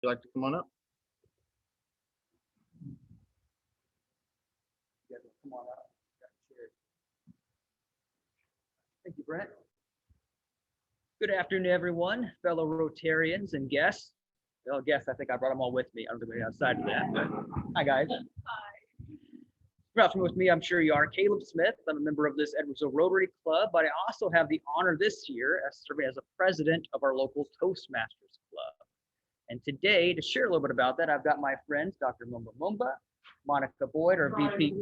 you like to come on up? Come on up. Thank you, Brent. Good afternoon, everyone, fellow Rotarians and guests. Well, guests, I think I brought them all with me. I don't think we're outside of that, but hi, guys. Hi. You're not familiar with me, I'm sure you are. Kaleb Smith. I'm a member of this Edwardsville Rotary Club, but I also have the honor this year of serving as a president of our local Toastmasters Club. And today, to share a little bit about that, I've got my friends, Dr. Mumba, Monica Boyd, our VP.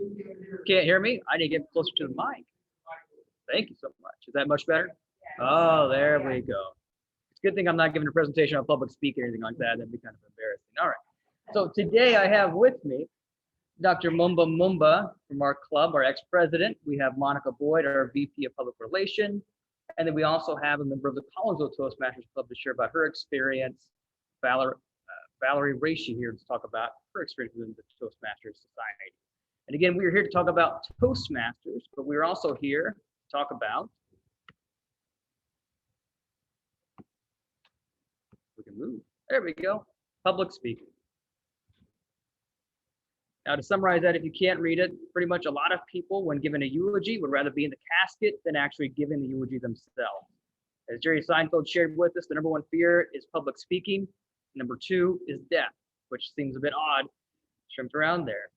Can't hear me? I need to get closer to the mic. Thank you so much. Is that much better? Oh, there we go. It's a good thing I'm not giving a presentation on public speaking or anything like that. That'd be kind of embarrassing. All right. So today I have with me Dr. Mumba from our club, our ex-president. We have Monica Boyd, our VP of Public Relations. And then we also have a member of the Collinsville Toastmasters Club to share about her experience. Valerie Rasche here to talk about her experience within the Toastmasters Society. And again, we're here to talk about Toastmasters, but we're also here to talk about, we can move, there we go, public speaking. Now to summarize that, if you can't read it, pretty much a lot of people when given a eulogy would rather be in the casket than actually giving the eulogy themselves. As Jerry Seinfeld shared with us, the number one fear is public speaking. Number two is death, which seems a bit odd, trimmed around there.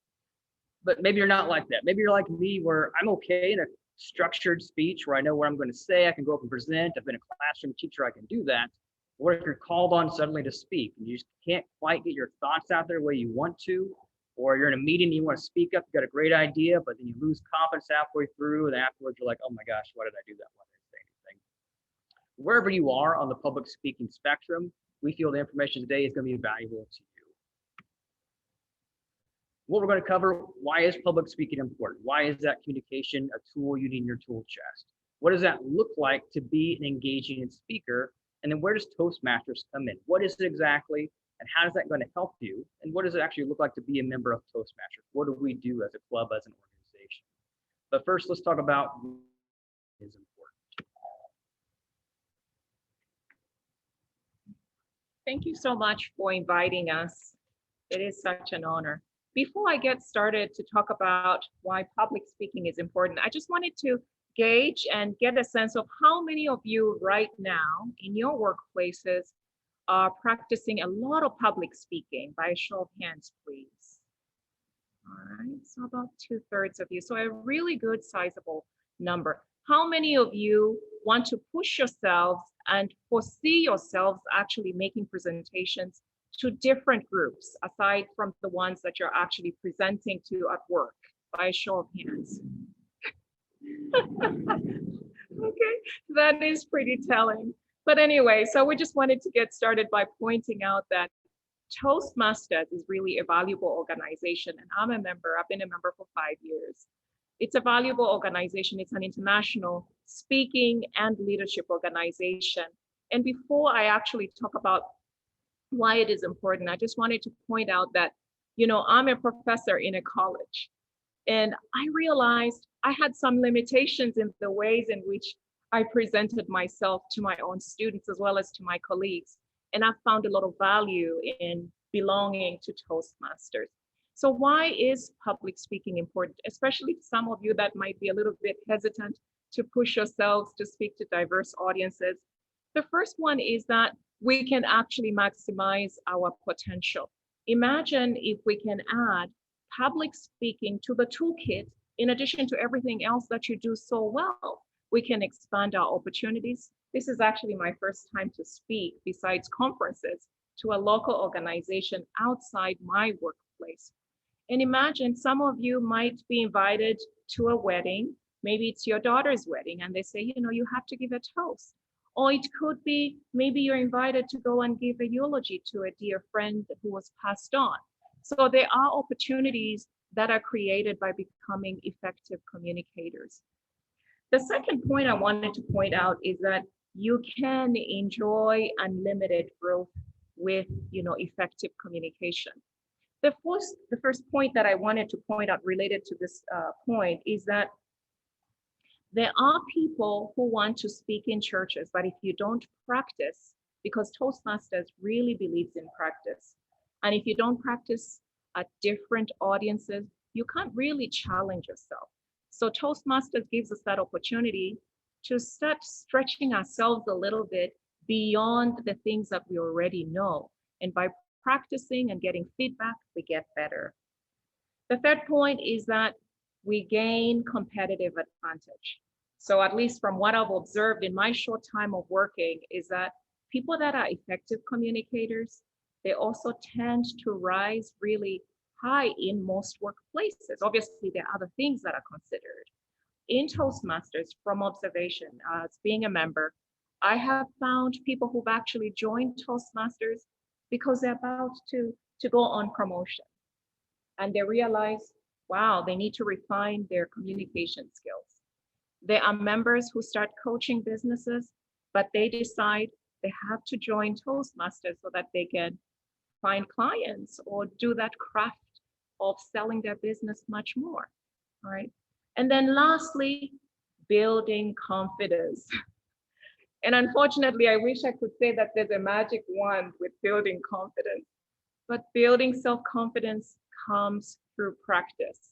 But maybe you're not like that. Maybe you're like me where I'm okay in a structured speech where I know what I'm going to say. I can go up and present. I've been a classroom teacher. I can do that. Or if you're called on suddenly to speak and you just can't quite get your thoughts out there the way you want to, or you're in a meeting and you want to speak up, you got a great idea, but then you lose confidence halfway through and afterwards you're like, oh my gosh, why did I do that? Why did I say anything? Wherever you are on the public speaking spectrum, we feel the information today is going to be valuable to you. What we're going to cover, why is public speaking important? Why is that communication a tool you need in your tool chest? What does that look like to be an engaging speaker? And then where does Toastmasters come in? What is it exactly? And how is that going to help you? And what does it actually look like to be a member of Toastmasters? What do we do as a club, as an organization? But first, let's talk about what is important. Thank you so much for inviting us. It is such an honor. Before I get started to talk about why public speaking is important, I just wanted to gauge and get a sense of how many of you right now in your workplaces are practicing a lot of public speaking. By a show of hands, please. All right, so about 2/3 of you. So a really good sizable number. How many of you want to push yourselves and foresee yourselves actually making presentations to different groups aside from the ones that you're actually presenting to at work? By a show of hands. Okay, that is pretty telling. But anyway, so we just wanted to get started by pointing out that Toastmasters is really a valuable organization, and I'm a member. I've been a member for 5 years. It's a valuable organization. It's an international speaking and leadership organization. And before I actually talk about why it is important, I just wanted to point out that, you know, I'm a professor in a college, and I realized I had some limitations in the ways in which I presented myself to my own students as well as to my colleagues. And I found a lot of value in belonging to Toastmasters. So why is public speaking important, especially some of you that might be a little bit hesitant to push yourselves to speak to diverse audiences? The first one is that we can actually maximize our potential. Imagine if we can add public speaking to the toolkit in addition to everything else that you do so well. We can expand our opportunities. This is actually my first time to speak, besides conferences, to a local organization outside my workplace. And imagine some of you might be invited to a wedding. Maybe it's your daughter's wedding, and they say, you know, you have to give a toast. Or it could be, maybe you're invited to go and give a eulogy to a dear friend who was passed on. So there are opportunities that are created by becoming effective communicators. The second point I wanted to point out is that you can enjoy unlimited growth with, you know, effective communication. The first point that I wanted to point out related to this point is that there are people who want to speak in churches, but if you don't practice, because Toastmasters really believes in practice. And if you don't practice at different audiences, you can't really challenge yourself. So Toastmasters gives us that opportunity to start stretching ourselves a little bit beyond the things that we already know. And by practicing and getting feedback, we get better. The third point is that we gain competitive advantage. So at least from what I've observed in my short time of working is that people that are effective communicators, they also tend to rise really high in most workplaces. Obviously, there are other things that are considered. In Toastmasters, from observation, as being a member, I have found people who've actually joined Toastmasters because they're about to go on promotion. And they realize, wow, they need to refine their communication skills. There are members who start coaching businesses, but they decide they have to join Toastmasters so that they can find clients or do that craft of selling their business much more, all right? And then lastly, building confidence. And unfortunately, I wish I could say that there's a magic wand with building confidence, but building self-confidence comes through practice.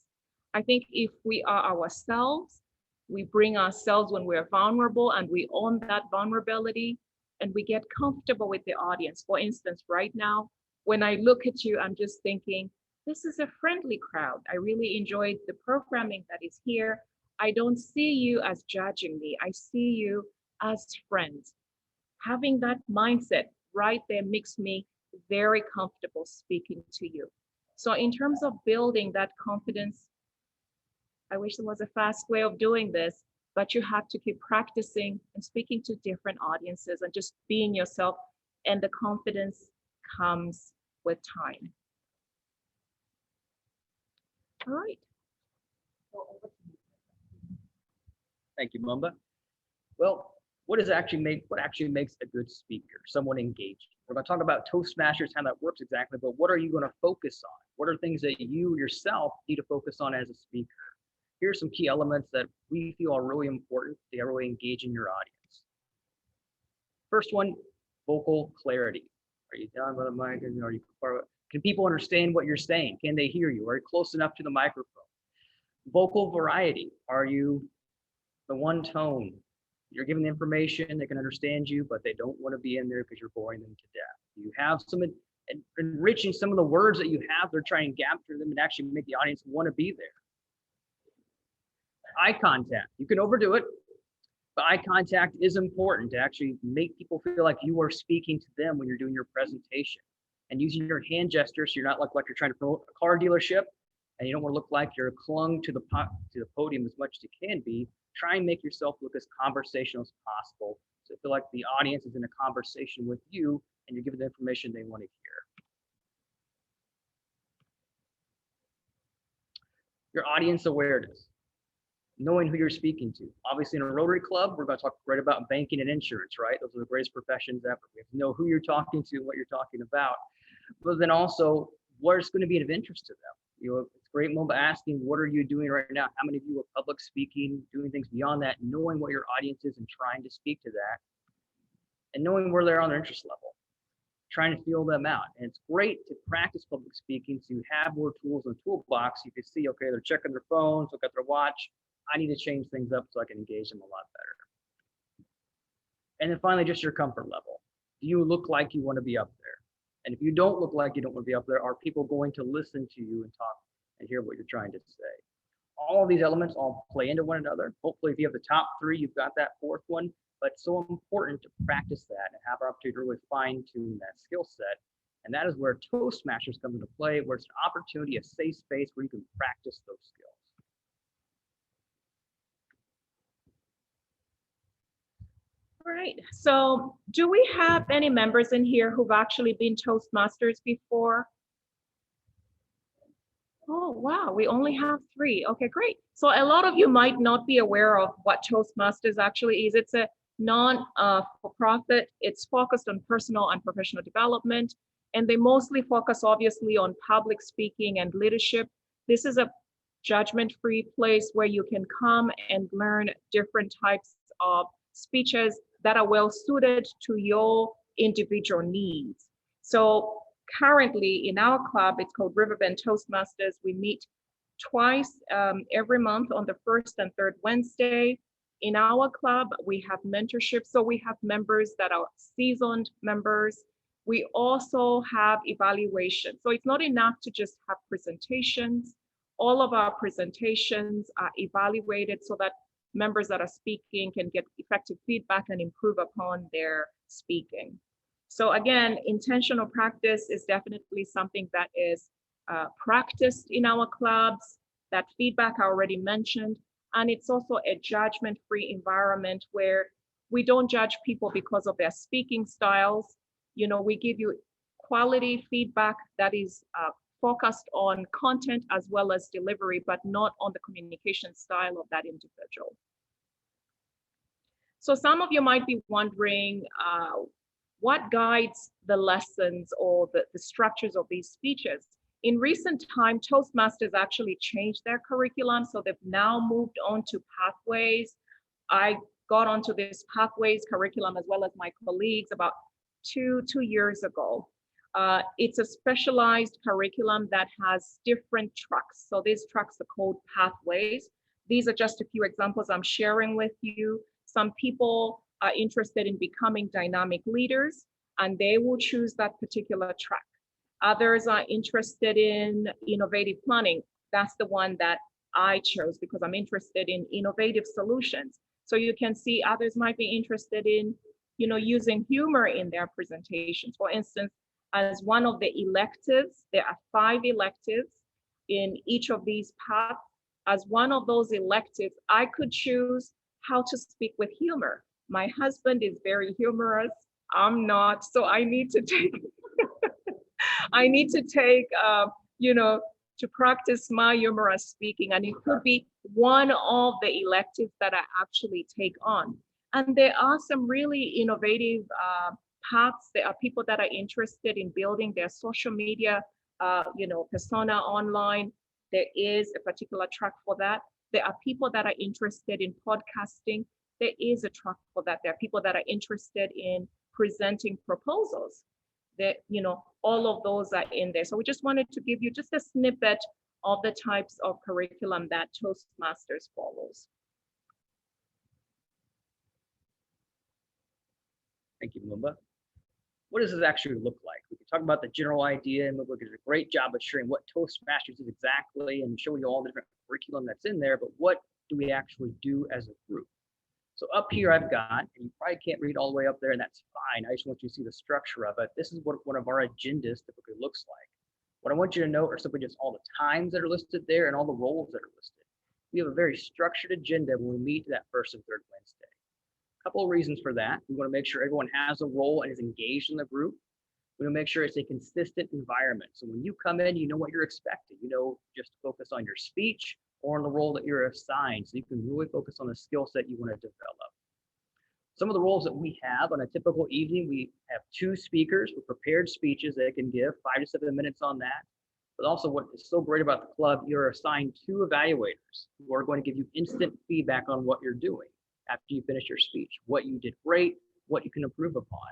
I think if we are ourselves, we bring ourselves when we're vulnerable and we own that vulnerability and we get comfortable with the audience. For instance, right now, when I look at you, I'm just thinking, this is a friendly crowd. I really enjoyed the programming that is here. I don't see you as judging me. I see you as friends. Having that mindset right there makes me very comfortable speaking to you. So in terms of building that confidence, I wish there was a fast way of doing this, but you have to keep practicing and speaking to different audiences and just being yourself, and the confidence comes with time. All right. Thank you, Mumba. Well, what actually makes a good speaker, someone engaged? We're going to talk about Toastmasters, how that works exactly, but what are you going to focus on? What are things that you yourself need to focus on as a speaker? Here are some key elements that we feel are really important to really engage in your audience. First one, vocal clarity. Are you down by the mic? Are you far? Can people understand what you're saying? Can they hear you? Are you close enough to the microphone? Vocal variety. Are you the one tone? You're giving the information, they can understand you, but they don't want to be in there because you're boring them to death. You have some enriching some of the words that you have, they're trying to capture them and actually make the audience want to be there. Eye contact. You can overdo it, but eye contact is important to actually make people feel like you are speaking to them when you're doing your presentation. And using your hand gestures, so you're not like you're trying to promote a car dealership, and you don't want to look like you're clung to the podium as much as you can be. Try and make yourself look as conversational as possible. So feel like the audience is in a conversation with you and you're giving the information they want to hear. Your audience awareness, knowing who you're speaking to. Obviously in a Rotary Club, we're going to talk right about banking and insurance, right? Those are the greatest professions ever. We have to know who you're talking to and what you're talking about. But then also, what's going to be of interest to them? You know, it's great, Mumba, asking, what are you doing right now? How many of you are public speaking, doing things beyond that, knowing what your audience is and trying to speak to that, and knowing where they're on their interest level, trying to feel them out. And it's great to practice public speaking, so you have more tools in the toolbox. You can see, okay, they're checking their phones, look at their watch. I need to change things up so I can engage them a lot better. And then finally, just your comfort level. Do you look like you want to be up there? And if you don't look like you don't want to be up there, are people going to listen to you and talk and hear what you're trying to say? All of these elements all play into one another. Hopefully, if you have the top three, you've got that fourth one. But it's so important to practice that and have our opportunity to really fine-tune that skill set. And that is where Toastmasters comes into play, where it's an opportunity, a safe space where you can practice those skills. All right, so do we have any members in here who've actually been Toastmasters before? Oh, wow, we only have 3. Okay, great. So a lot of you might not be aware of what Toastmasters actually is. It's a non-for-profit. It's focused on personal and professional development, and they mostly focus obviously on public speaking and leadership. This is a judgment-free place where you can come and learn different types of speeches that are well suited to your individual needs. So currently in our club, it's called Riverbend Toastmasters. We meet twice every month on the first and third Wednesday. In our club, we have mentorship. So we have members that are seasoned members. We also have evaluation. So it's not enough to just have presentations. All of our presentations are evaluated so that members that are speaking can get effective feedback and improve upon their speaking. So again, intentional practice is definitely something that is practiced in our clubs. That feedback I already mentioned. And it's also a judgment-free environment where we don't judge people because of their speaking styles. You know, we give you quality feedback that is focused on content as well as delivery, but not on the communication style of that individual. So some of you might be wondering what guides the lessons or the structures of these speeches. In recent time, Toastmasters actually changed their curriculum, so they've now moved on to pathways. I got onto this pathways curriculum as well as my colleagues about two years ago. It's a specialized curriculum that has different tracks. So these tracks are called pathways. These are just a few examples I'm sharing with you. Some people are interested in becoming dynamic leaders, and they will choose that particular track. Others are interested in innovative planning. That's the one that I chose because I'm interested in innovative solutions. So you can see others might be interested in, you know, using humor in their presentations. For instance, as one of the electives, there are 5 electives in each of these paths. As one of those electives, I could choose how to speak with humor. My husband is very humorous. I'm not, so I need to take you know, to practice my humorous speaking, and it could be one of the electives that I actually take on. And there are some really innovative paths. There are people that are interested in building their social media, you know, persona online. There is a particular track for that. There are people that are interested in podcasting. There is a track for that. There are people that are interested in presenting proposals. That, you know, all of those are in there. So we just wanted to give you just a snippet of the types of curriculum that Toastmasters follows. Thank you, Mumba. What does this actually look like? We can talk about the general idea, and Mumba did a great job of sharing what Toastmasters is exactly and showing you all the different curriculum that's in there, but what do we actually do as a group? So up here I've got, and you probably can't read all the way up there, and that's fine. I just want you to see the structure of it. This is what one of our agendas typically looks like. What I want you to know are simply just all the times that are listed there and all the roles that are listed. We have a very structured agenda when we meet that first and third Wednesday. A couple of reasons for that. We want to make sure everyone has a role and is engaged in the group. We want to make sure it's a consistent environment. So when you come in, you know what you're expecting. You know, just focus on your speech or on the role that you're assigned, so you can really focus on the skill set you want to develop. Some of the roles that we have on a typical evening, we have 2 speakers with prepared speeches they can give 5 to 7 minutes on that. But also what is so great about the club, you're assigned 2 evaluators who are going to give you instant feedback on what you're doing after you finish your speech, what you did great, what you can improve upon.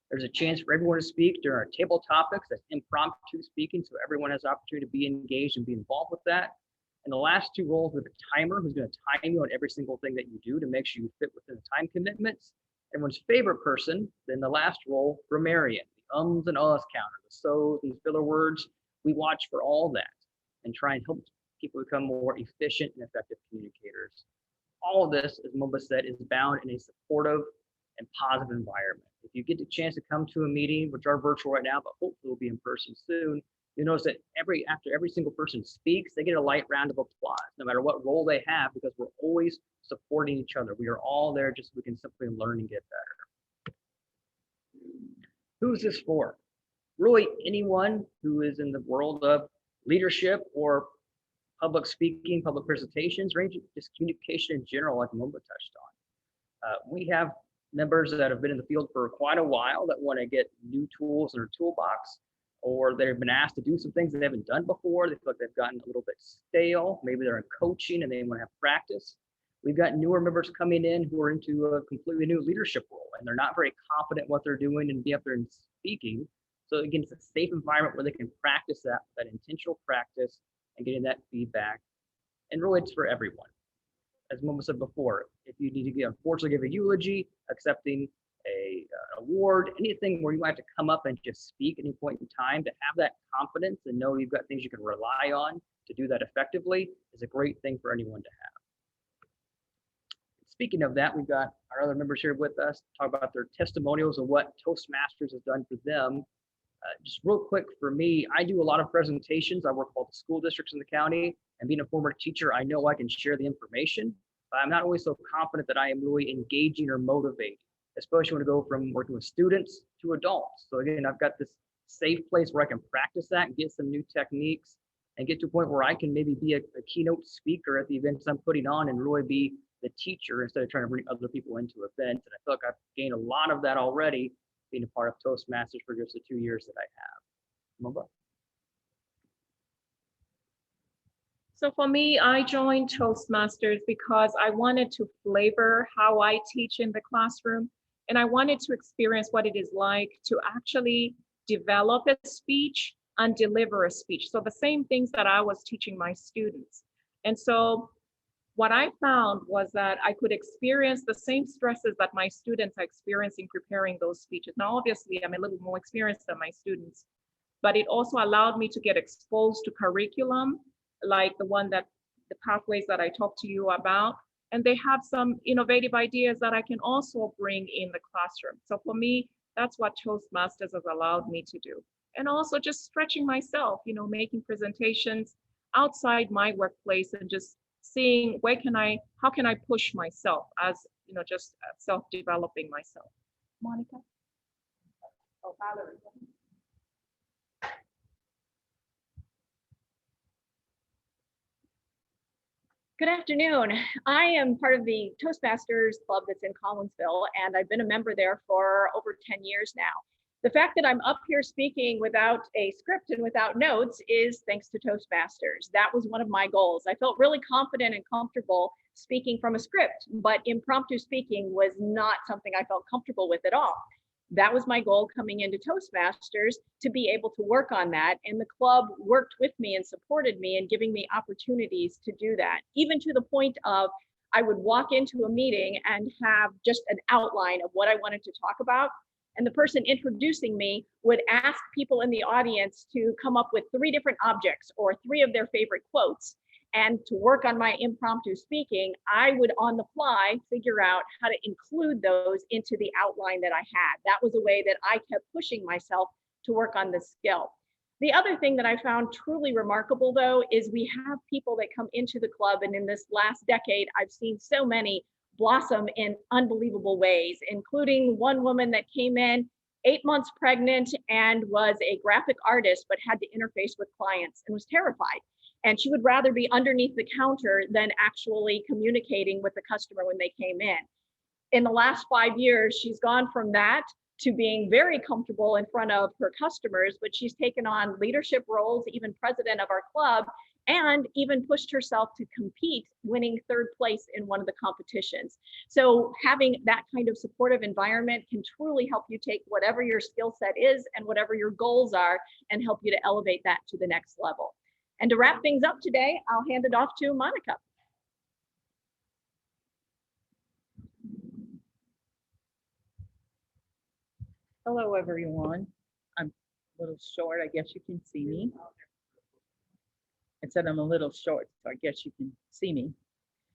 There's a chance for everyone to speak during our table topics. That's impromptu speaking, so everyone has the opportunity to be engaged and be involved with that. And the last 2 roles with a timer who's going to time you on every single thing that you do to make sure you fit within the time commitments. Everyone's favorite person, then the last role, grammarian, the ums and ahs counter, the so's and filler words. We watch for all that and try and help people become more efficient and effective communicators. All of this, as Mumba said, is bound in a supportive and positive environment. If you get the chance to come to a meeting, which are virtual right now, but hopefully will be in person soon, you notice that after every single person speaks, they get a light round of applause, no matter what role they have, because we're always supporting each other. We are all there just so we can simply learn and get better. Who's this for? Really anyone who is in the world of leadership or public speaking, public presentations, or just communication in general, like Mumba touched on. We have members that have been in the field for quite a while that want to get new tools in their toolbox, or they've been asked to do some things they haven't done before. They feel like they've gotten a little bit stale. Maybe they're in coaching and they want to have practice. We've got newer members coming in who are into a completely new leadership role, and they're not very confident in what they're doing and be up there and speaking. So again, it's a safe environment where they can practice that intentional practice and getting that feedback. And really, it's for everyone. As Mumba said before, if you need to unfortunately give a eulogy, accepting a award, anything where you might have to come up and just speak at any point in time, to have that confidence and know you've got things you can rely on to do that effectively is a great thing for anyone to have. Speaking of that, we've got our other members here with us to talk about their testimonials of what Toastmasters has done for them. Just real quick for me, I do a lot of presentations. I work with all the school districts in the county, and being a former teacher, I know I can share the information, but I'm not always so confident that I am really engaging or motivating, especially when I go from working with students to adults. So again, I've got this safe place where I can practice that and get some new techniques and get to a point where I can maybe be a keynote speaker at the events I'm putting on and really be the teacher instead of trying to bring other people into events. And I feel like I've gained a lot of that already being a part of Toastmasters for just the 2 years that I have. Mumba? So for me, I joined Toastmasters because I wanted to flavor how I teach in the classroom. And I wanted to experience what it is like to actually develop a speech and deliver a speech. So the same things that I was teaching my students. And so what I found was that I could experience the same stresses that my students are experiencing preparing those speeches. Now, obviously, I'm a little more experienced than my students, but it also allowed me to get exposed to curriculum, like the pathways that I talked to you about. And they have some innovative ideas that I can also bring in the classroom. So for me, that's what Toastmasters has allowed me to do. And also just stretching myself, making presentations outside my workplace and just seeing how can I push myself as, just self-developing myself. Monica? Oh, Valerie. Good afternoon. I am part of the Toastmasters club that's in Collinsville, and I've been a member there for over 10 years now. The fact that I'm up here speaking without a script and without notes is thanks to Toastmasters. That was one of my goals. I felt really confident and comfortable speaking from a script, but impromptu speaking was not something I felt comfortable with at all. That was my goal coming into Toastmasters, to be able to work on that. And the club worked with me and supported me in giving me opportunities to do that, even to the point of I would walk into a meeting and have just an outline of what I wanted to talk about. And the person introducing me would ask people in the audience to come up with 3 different objects or 3 of their favorite quotes. And to work on my impromptu speaking, I would on the fly figure out how to include those into the outline that I had. That was a way that I kept pushing myself to work on this skill. The other thing that I found truly remarkable, though, is we have people that come into the club, and in this last decade, I've seen so many blossom in unbelievable ways, including one woman that came in 8 months pregnant and was a graphic artist, but had to interface with clients and was terrified. And she would rather be underneath the counter than actually communicating with the customer when they came in. In the last 5 years, she's gone from that to being very comfortable in front of her customers, but she's taken on leadership roles, even president of our club, and even pushed herself to compete, winning 3rd place in one of the competitions. So having that kind of supportive environment can truly help you take whatever your skill set is and whatever your goals are and help you to elevate that to the next level. And to wrap things up today, I'll hand it off to Monica. Hello, everyone. I'm a little short. I guess you can see me. It said I'm a little short, so I guess you can see me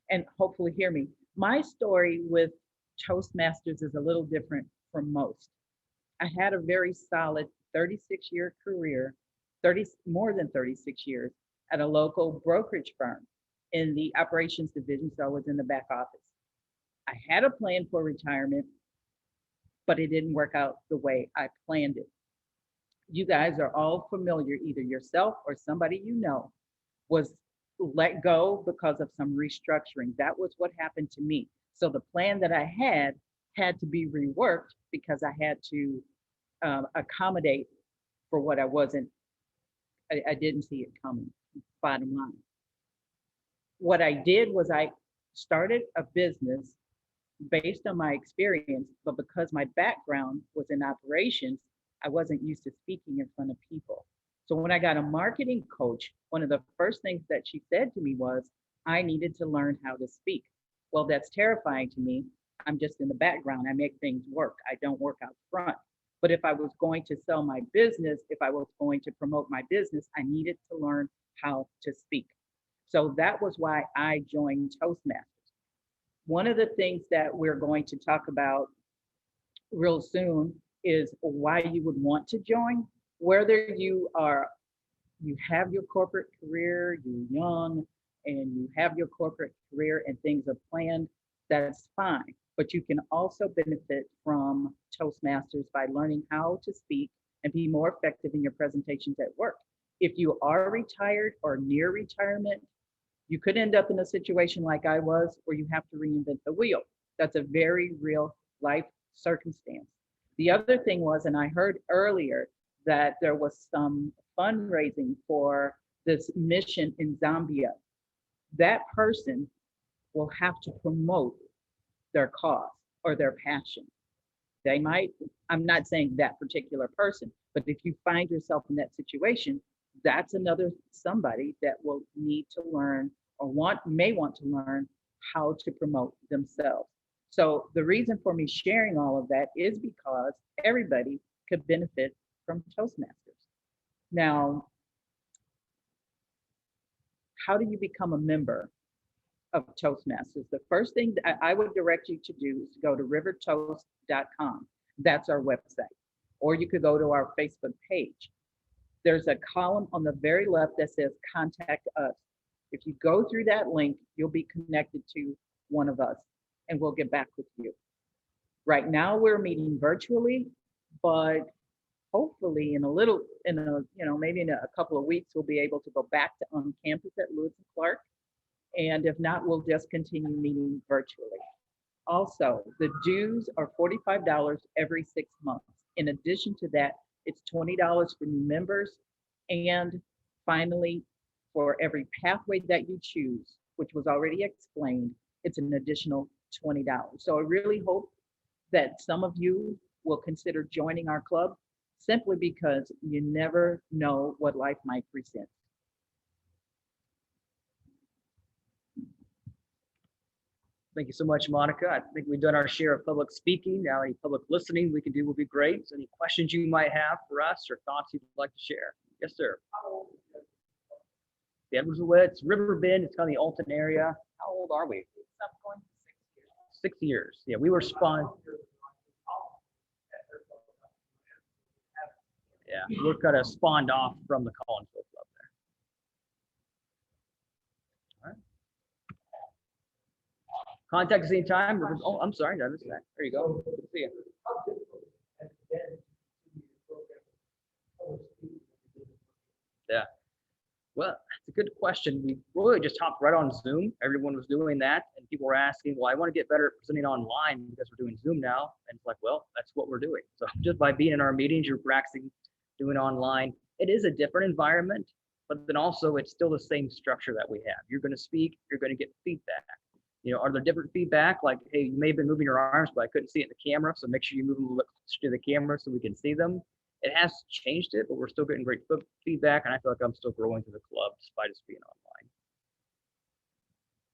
and hopefully hear me. My story with Toastmasters is a little different from most. I had a very solid 36-year career, more than 36 years, at a local brokerage firm in the operations division, so I was in the back office. I had a plan for retirement, but it didn't work out the way I planned it. You guys are all familiar, either yourself or somebody you know was let go because of some restructuring. That was what happened to me. So the plan that I had to be reworked because I had to accommodate for what I didn't see it coming, bottom line. What I did was I started a business based on my experience, but because my background was in operations, I wasn't used to speaking in front of people. So when I got a marketing coach, one of the first things that she said to me was, I needed to learn how to speak. Well, that's terrifying to me. I'm just in the background. I make things work. I don't work out front. But if I was going to sell my business, if I was going to promote my business, I needed to learn how to speak. So that was why I joined Toastmasters. One of the things that we're going to talk about real soon is why you would want to join, whether you have your corporate career, you're young and you have your corporate career and things are planned, that's fine. But you can also benefit from Toastmasters by learning how to speak and be more effective in your presentations at work. If you are retired or near retirement, you could end up in a situation like I was where you have to reinvent the wheel. That's a very real life circumstance. The other thing was, and I heard earlier that there was some fundraising for this mission in Zambia. That person will have to promote their cause or their passion. They might, I'm not saying that particular person, but if you find yourself in that situation, that's another somebody that will need to learn or may want to learn how to promote themselves. So the reason for me sharing all of that is because everybody could benefit from Toastmasters. Now, how do you become a member of Toastmasters? The first thing that I would direct you to do is to go to rivertoast.com. That's our website. Or you could go to our Facebook page. There's a column on the very left that says contact us. If you go through that link, you'll be connected to one of us and we'll get back with you. Right now we're meeting virtually, but hopefully maybe in a couple of weeks, we'll be able to go back to on campus at Lewis and Clark. And if not, we'll just continue meeting virtually. Also, the dues are $45 every 6 months. In addition to that, it's $20 for new members. And finally, for every pathway that you choose, which was already explained, it's an additional $20. So I really hope that some of you will consider joining our club simply because you never know what life might present. Thank you so much, Monica. I think we've done our share of public speaking. Now, any public listening we can do will be great. So any questions you might have for us or thoughts you'd like to share? Yes, sir. The Edwardsville, it's Riverbend. It's kind of the Alton area. How old are we? 6 years. Yeah, we were spawned. Yeah, we're kind of spawned off from the Collinsville club there. All right. Contact us anytime. Oh, I'm sorry, I missed that. There you go. Good to see you. Yeah. Well, it's a good question. We really just hopped right on Zoom. Everyone was doing that, and people were asking, well, I want to get better at presenting online because we're doing Zoom now. And it's like, well, that's what we're doing. So just by being in our meetings, you're practicing doing online. It is a different environment, but then also it's still the same structure that we have. You're going to speak, you're going to get feedback. You know, are there different feedback? Like, hey, you may have been moving your arms, but I couldn't see it in the camera. So make sure you move them a little closer to the camera so we can see them. It has changed it, but we're still getting great feedback. And I feel like I'm still growing through the club despite us being online.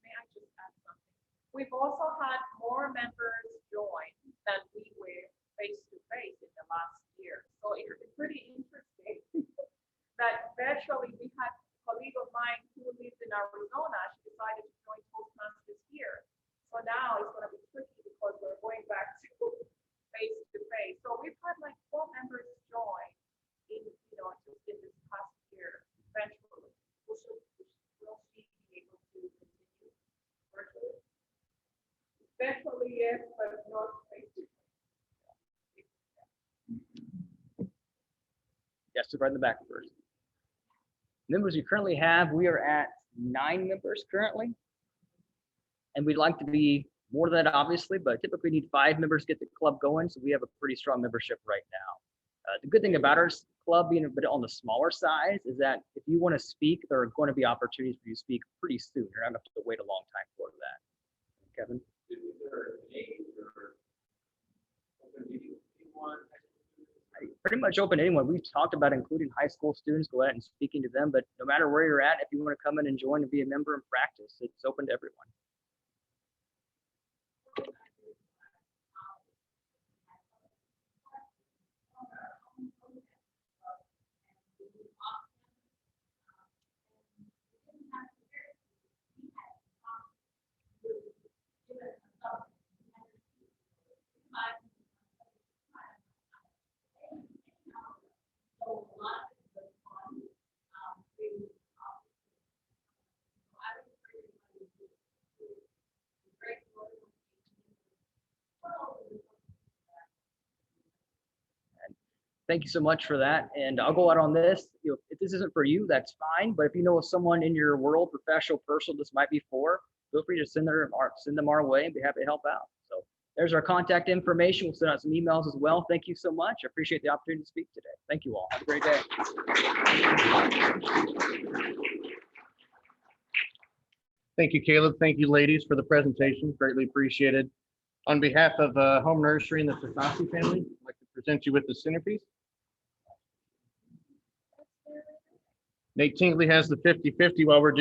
May I just add something? We've also had more members join than we were face to face in the last year. So it's pretty interesting that virtually we had a colleague of mine who lives in Arizona. She decided to join Toastmasters here. So now it's going to be tricky because we're going back to face to face. So we've had like 4 members join in, just in this past year virtually. Will she be able to continue virtually? Virtually, yes, but not face to face. Yes, so right in the back first. Members you currently have, we are at 9 members currently. And we'd like to be more than that, obviously, but typically need 5 members to get the club going. So we have a pretty strong membership right now. The good thing about our club being a bit on the smaller size is that if you want to speak, there are going to be opportunities for you to speak pretty soon. You're not going to have to wait a long time for that. Kevin. Pretty much open to anyone. We've talked about including high school students, go out and speaking to them, but no matter where you're at, if you want to come in and join and be a member and practice, it's open to everyone. Thank you so much for that. And I'll go out on this. If this isn't for you, that's fine. But if you know of someone in your world, professional, personal, this might be for, feel free to send them our way and be happy to help out. So there's our contact information. We'll send out some emails as well. Thank you so much. I appreciate the opportunity to speak today. Thank you all. Have a great day. Thank you, Caleb. Thank you, ladies, for the presentation. Greatly appreciated. On behalf of Home Nursery and the Sasasi family, I'd like to present you with the centerpiece. Nate Tingley has the 50-50 while we're doing